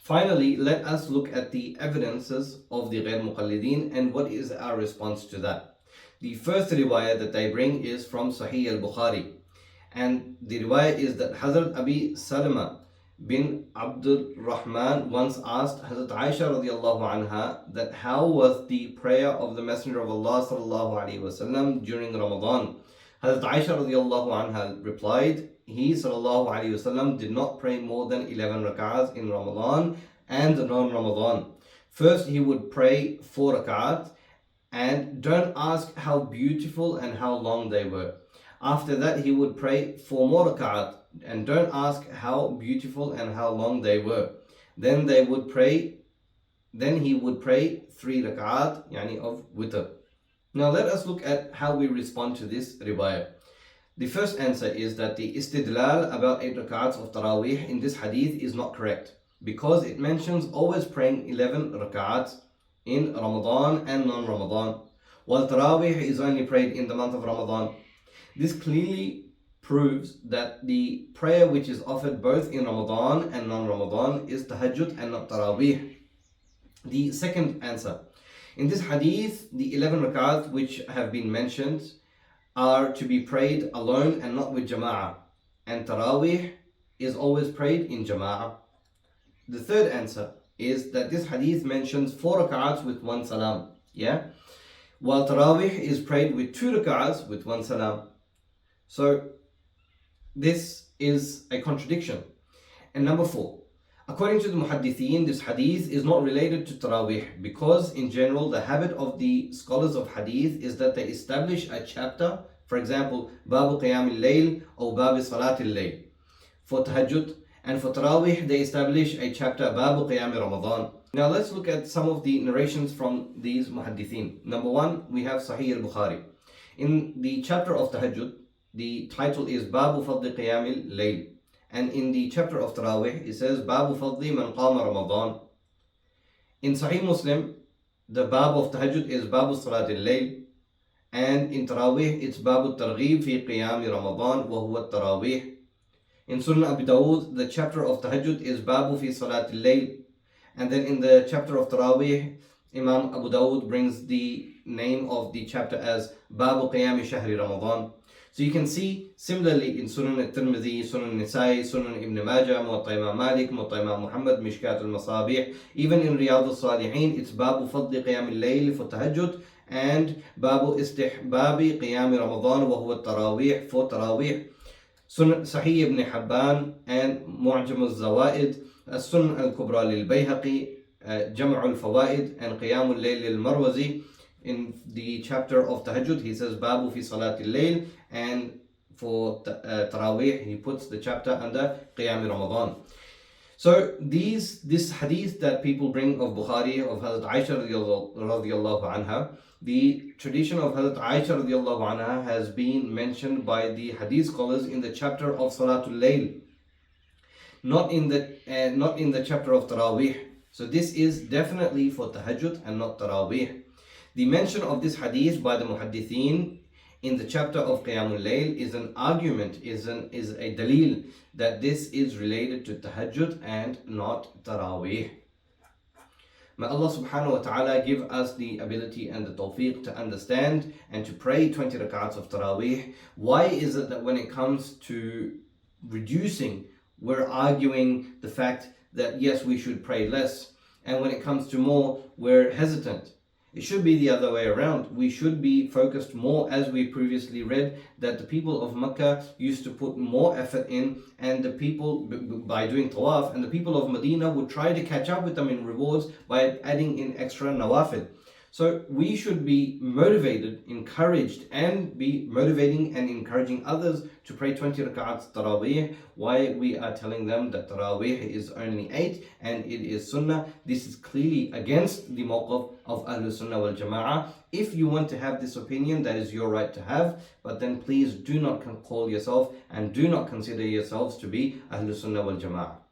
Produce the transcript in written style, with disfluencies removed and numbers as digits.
Finally, let us look at the evidences of the Ghair Muqallideen and what is our response to that. The first riwayah that they bring is from Sahih al-Bukhari. And the riwayah is that Hazrat Abi Salama bin Abdul Rahman once asked Hazrat Aisha radiallahu anha that how was the prayer of the Messenger of Allah sallallahu alaihi wasallam during Ramadan. Hazrat Aisha radiallahu anha replied, he sallallahu alaihi wasallam did not pray more than 11 rak'ahs in Ramadan and non-Ramadan. First he would pray 4 rak'ahs, and don't ask how beautiful and how long they were. After that he would pray 4 more rak'ahs, and don't ask how beautiful and how long they were. Then he would pray 3 rak'ahs, yani of witr. Now let us look at how we respond to this riwayah. The first answer is that the istidlal about 8 rak'ahs of Taraweeh in this hadith is not correct, because it mentions always praying 11 rak'ahs in Ramadan and non-Ramadan, while Taraweeh is only prayed in the month of Ramadan. This clearly proves that the prayer which is offered both in Ramadan and non-Ramadan is tahajjud and not Taraweeh. The second answer, in this hadith, the 11 rak'ahs which have been mentioned are to be prayed alone and not with jama'ah, and Taraweeh is always prayed in jama'ah. The third answer is that this hadith mentions 4 rak'ahs with 1 salam, while Taraweeh is prayed with 2 rak'ahs with 1 salam. So this is a contradiction. And number 4, according to the muhaddithin, this hadith is not related to Taraweeh, because in general the habit of the scholars of hadith is that they establish a chapter, for example, Babu Qiyam al-Layl or Babu Salat al-Layl for tahajjud, and for Taraweeh they establish a chapter Babu Qiyam Ramadan. Now let's look at some of the narrations from these muhaddithin. Number 1, we have Sahih al-Bukhari. In the chapter of tahajjud, the title is Babu Fadli Qiyam al-Layl. And in the chapter of Taraweeh, it says Babu Fadli Man Qama Ramadan. In Sahih Muslim, the Bab of Tahajjud is Babu Salat al-Layl. And in Taraweeh, it's Babu Targhib fi Qiyam Ramadan wa huwa Taraweeh. In Sunan Abi Dawud, the chapter of Tahajjud is Babu fi Salat al-Layl. And then in the chapter of Taraweeh, Imam Abu Dawud brings the name of the chapter as Babu Qiyam Shahri Ramadan. So you can see similarly in Sunan al-Tirmidhi, Sunan al-Nisai, Sunan Ibn Majah, Muwatta Imam Malik, Muwatta Imam Muhammad, Mishkat al-Masabih. Even in Riyadh al-Salihin, it's Babu Fadli Qiyam al-Layl for Tahajjud and Babu Istihbabi Qiyam Ramadan wa huwa Taraweeh for Taraweeh. Sunan Sahih Ibn Hibban and Mu'jam al-Zawaid, Sunan al-Kubra lil-Bayhaqi, Jam' al-Fawaid and Qiyam al-Layl al-Marwazi. In the chapter of Tahajjud, he says Babu fi Salat al-Layl, and for Taraweeh, he puts the chapter under Qiyam Ramadan. So this hadith that people bring of Bukhari, of Hazrat Aisha radiallahu anha, the tradition of Hazrat Aisha radiallahu anha has been mentioned by the hadith scholars in the chapter of Salatul Layl, not in the chapter of Taraweeh. So this is definitely for Tahajjud and not Taraweeh. The mention of this hadith by the muhaddithin in the chapter of Qiyamul Layl is an argument, is a dalil that this is related to Tahajjud and not Taraweeh. May Allah subhanahu wa ta'ala give us the ability and the tawfiq to understand and to pray 20 rak'ats of Taraweeh. Why is it that when it comes to reducing, we're arguing the fact that yes, we should pray less, and when it comes to more, we're hesitant? It should be the other way around. We should be focused more, as we previously read, that the people of Mecca used to put more effort in, and the people by doing tawaf, and the people of Medina would try to catch up with them in rewards by adding in extra nawafil. So we should be motivated, encouraged, and be motivating and encouraging others to pray 20 rak'ats Taraweeh. Why we are telling them that Taraweeh is only 8 and it is Sunnah. This is clearly against the mawqif of Ahlul Sunnah wal Jama'ah. If you want to have this opinion, that is your right to have, but then please do not call yourself and do not consider yourselves to be Ahlul Sunnah wal Jama'ah.